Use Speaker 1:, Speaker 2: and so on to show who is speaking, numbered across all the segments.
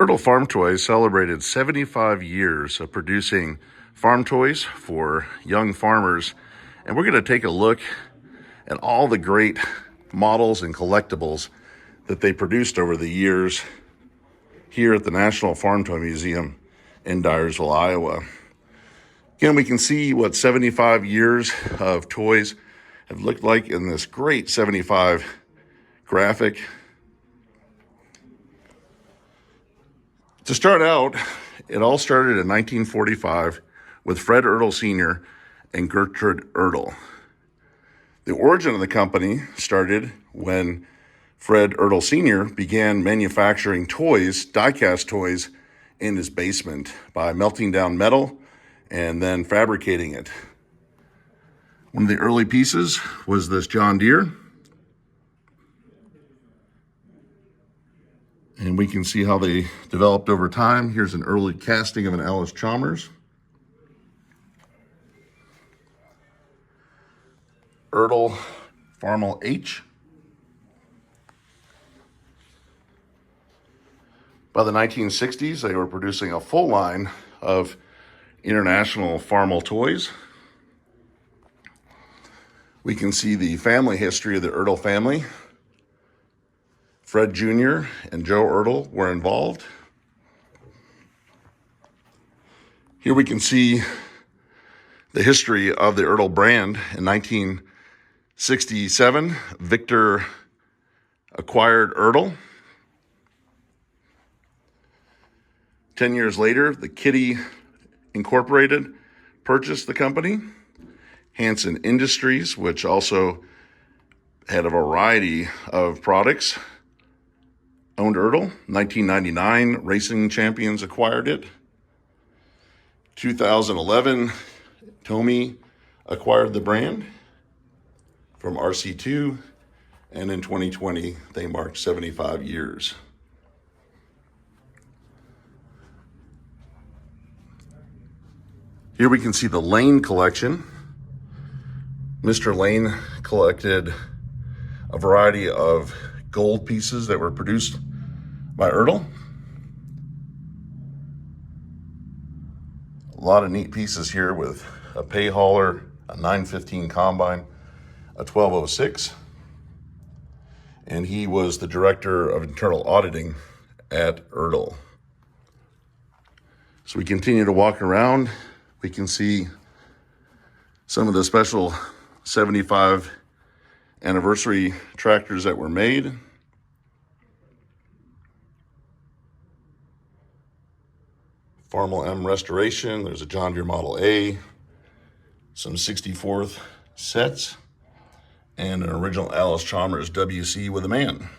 Speaker 1: ERTL Farm Toys celebrated 75 years of producing farm toys for young farmers, and we're going to take a look at all the great models and collectibles that they produced over the years here at the National Farm Toy Museum in Dyersville, Iowa. Again, we can see what 75 years of toys have looked like in this great 75 graphic. To start out, it all started in 1945 with Fred ERTL Sr. and Gertrude ERTL. The origin of the company started when Fred ERTL Sr. began manufacturing toys, die-cast toys, in his basement by melting down metal and then fabricating it. One of the early pieces was this John Deere. And we can see how they developed over time. Here's an early casting of an Allis-Chalmers. ERTL Farmel H. By the 1960s, they were producing a full line of international Farmel toys. We can see the family history of the ERTL family. Fred Jr. and Joe ERTL were involved. Here we can see the history of the ERTL brand. In 1967, Victor acquired ERTL. 10 years later, the Kitty Incorporated purchased the company. Hanson Industries, which also had a variety of products, owned ERTL. 1999, Racing Champions acquired it. 2011, Tomy acquired the brand from RC2, and in 2020, they marked 75 years. Here we can see the Lane collection. Mr. Lane collected a variety of gold pieces that were produced by ERTL. A lot of neat pieces here with a pay hauler, a 915 combine, a 1206, and he was the director of internal auditing at ERTL. So we continue to walk around. We can see some of the special 75 anniversary tractors that were made. Farmel M restoration. There's a John Deere Model A, some 64th sets, and an original Allis-Chalmers WC with a man.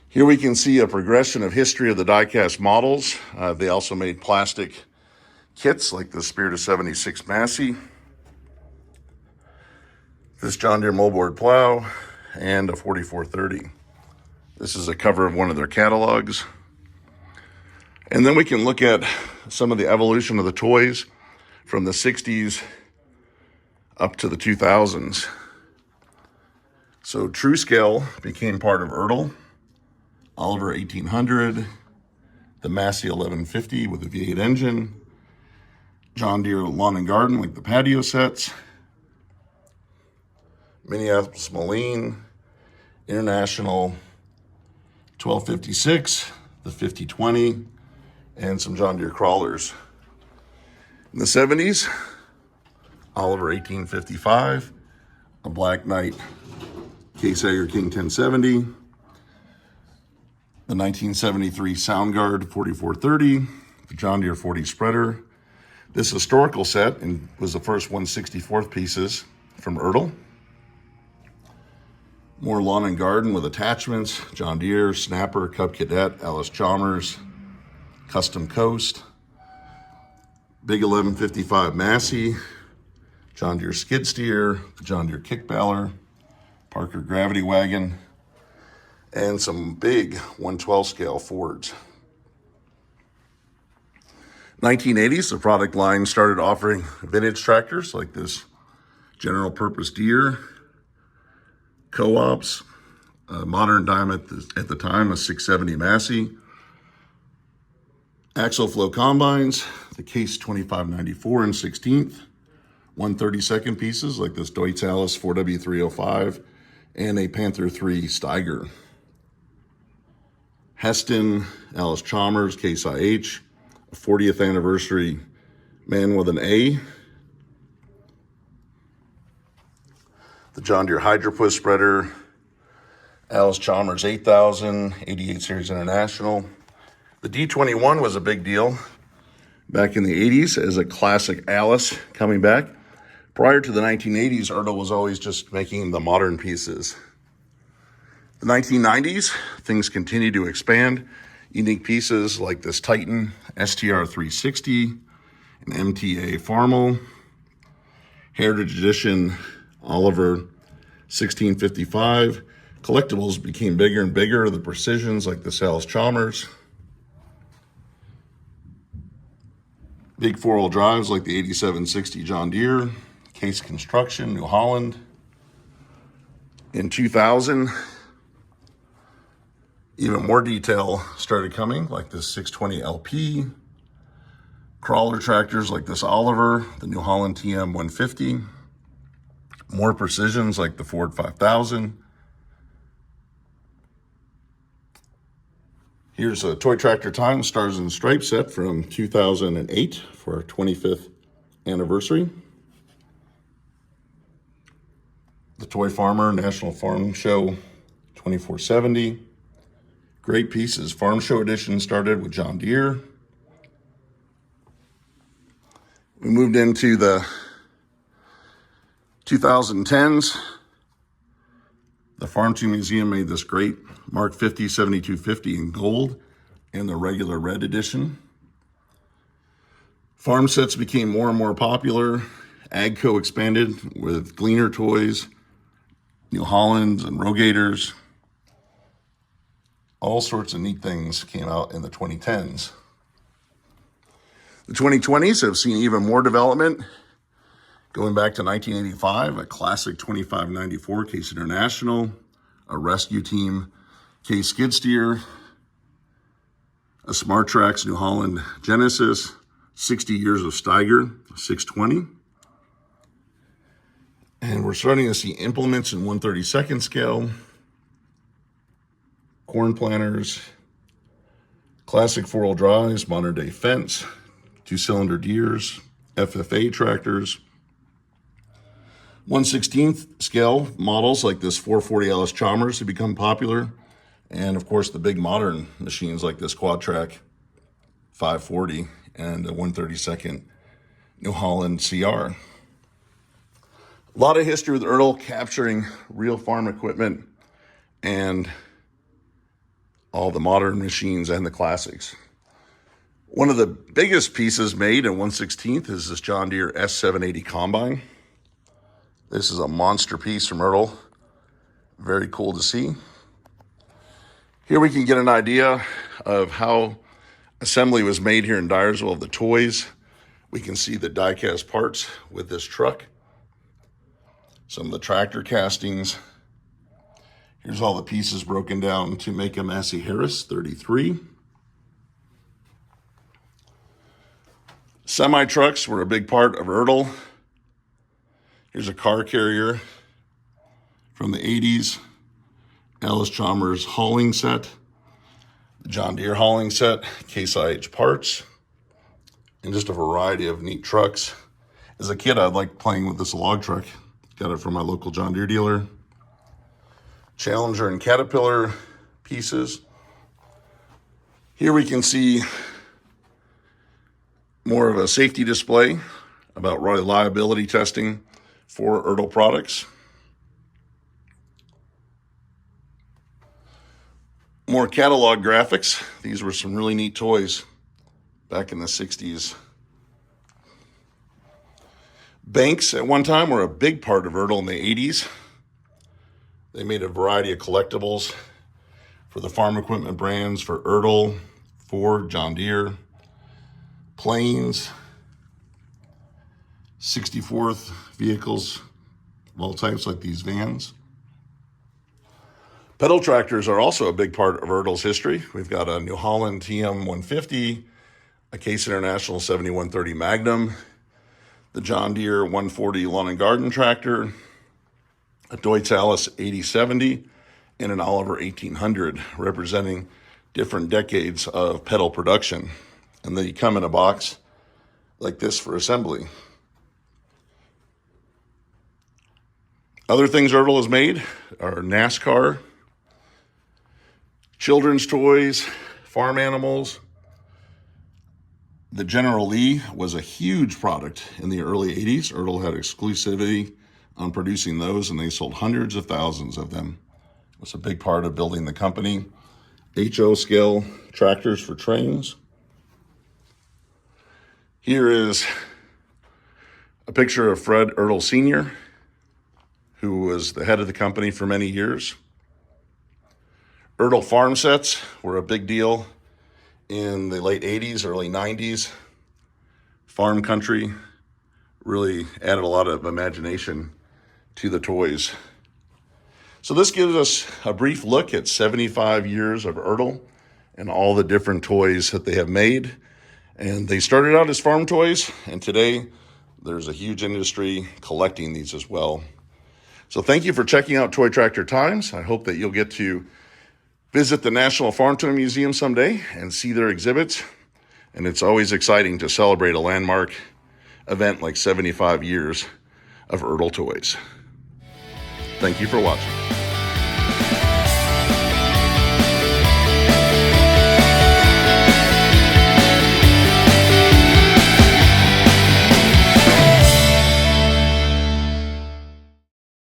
Speaker 1: Here we can see a progression of history of the die-cast models. They also made plastic kits like the Spirit of 76 Massey, this John Deere moldboard plow, and a 4430. This is a cover of one of their catalogs. And then we can look at some of the evolution of the toys from the 60s up to the 2000s. So True Scale became part of ERTL. Oliver 1800, the Massey 1150 with a V8 engine, John Deere Lawn and Garden like the patio sets, Minneapolis Moline, International 1256, the 5020, and some John Deere crawlers. In the 70s, Oliver 1855, a Black Knight Case Hager King 1070, the 1973 Soundguard 4430, the John Deere 40 spreader. This historical set was the first 1/64th pieces from ERTL. More lawn and garden with attachments, John Deere, Snapper, Cub Cadet, Allis-Chalmers, Custom Coast, Big 1155 Massey, John Deere skid steer, the John Deere kick baler, Parker gravity wagon, and some big 112 scale Fords. 1980s, the product line started offering vintage tractors like this general purpose Deere, co-ops, modern dime at the time, a 670 Massey. Axle flow combines, the Case 2594 and 16th. 132nd pieces like this Deutz Alice 4W305 and a Panther 3 Steiger. Heston, Alice Chalmers, Case IH, a 40th anniversary man with an A. The John Deere Hydropus spreader, Alice Chalmers 8000, 88 Series International. The D21 was a big deal back in the 80s as a classic Alice coming back. Prior to the 1980s, ERTL was always just making the modern pieces. The 1990s, things continued to expand. Unique pieces like this Titan STR 360, an MTA Farmel, Heritage Edition Oliver 1655. Collectibles became bigger and bigger. The precisions like the Alice Chalmers. Big four-wheel drives like the 8760 John Deere. Case Construction, New Holland. In 2000, even more detail started coming, like this 620 LP. Crawler tractors like this Oliver, the New Holland TM 150. More precisions like the Ford 5000. Here's a Toy Tractor Time Stars and Stripes set from 2008 for our 25th anniversary. The Toy Farmer National Farm Show 2470. Great pieces. Farm Show Edition started with John Deere. We moved into the 2010s. The Farm 2 Museum made this great Mark 50 7250 in gold and the regular red edition. Farm sets became more and more popular. AGCO expanded with Gleaner toys, New Hollands and Rogators. All sorts of neat things came out in the 2010s. The 2020s have seen even more development. Going back to 1985, a classic 2594 Case International, a rescue team Case skid steer, a Smart Trax New Holland Genesis, 60 years of Steiger 620. And we're starting to see implements in 1/32nd scale, corn planters, classic four-wheel drives, modern day fence, 2-cylinder Deeres, FFA tractors, 1/16th scale models like this 440 Alice Chalmers have become popular. And of course, the big modern machines like this Quadtrac 540 and a 1/32nd New Holland CR. A lot of history with ERTL capturing real farm equipment and all the modern machines and the classics. One of the biggest pieces made in 1/16th is this John Deere S780 Combine. This is a monster piece from ERTL. Very cool to see. Here we can get an idea of how assembly was made here in Dyersville of the toys. We can see the die-cast parts with this truck. Some of the tractor castings. Here's all the pieces broken down to make a Massey Harris 33. Semi-trucks were a big part of ERTL. Here's a car carrier from the 80s. Alice Chalmers hauling set. The John Deere hauling set. Case IH parts. And just a variety of neat trucks. As a kid, I liked playing with this log truck. Got it from my local John Deere dealer. Challenger and Caterpillar pieces. Here we can see more of a safety display about reliability testing for ERTL products. More catalog graphics. These were some really neat toys back in the 60s. Banks at one time were a big part of ERTL in the 80s. They made a variety of collectibles for the farm equipment brands for ERTL, Ford, John Deere, Plains, 64th vehicles of all types like these vans. Pedal tractors are also a big part of ERTL's history. We've got a New Holland TM 150, a Case International 7130 Magnum, the John Deere 140 lawn and garden tractor, a Deutz Alice 8070, and an Oliver 1800, representing different decades of pedal production. And they come in a box like this for assembly. Other things ERTL has made are NASCAR, children's toys, farm animals. The General Lee was a huge product in the early 80s. ERTL had exclusivity on producing those, and they sold hundreds of thousands of them. It was a big part of building the company. HO scale tractors for trains. Here is a picture of Fred ERTL Sr., who was the head of the company for many years. ERTL farm sets were a big deal in the late 80s, early 90s. Farm country really added a lot of imagination to the toys. So this gives us a brief look at 75 years of ERTL and all the different toys that they have made. And they started out as farm toys, and today there's a huge industry collecting these as well. So thank you for checking out Toy Tractor Times. I hope that you'll get to visit the National Farm Toy Museum someday and see their exhibits. And it's always exciting to celebrate a landmark event like 75 years of ERTL toys. Thank you for watching.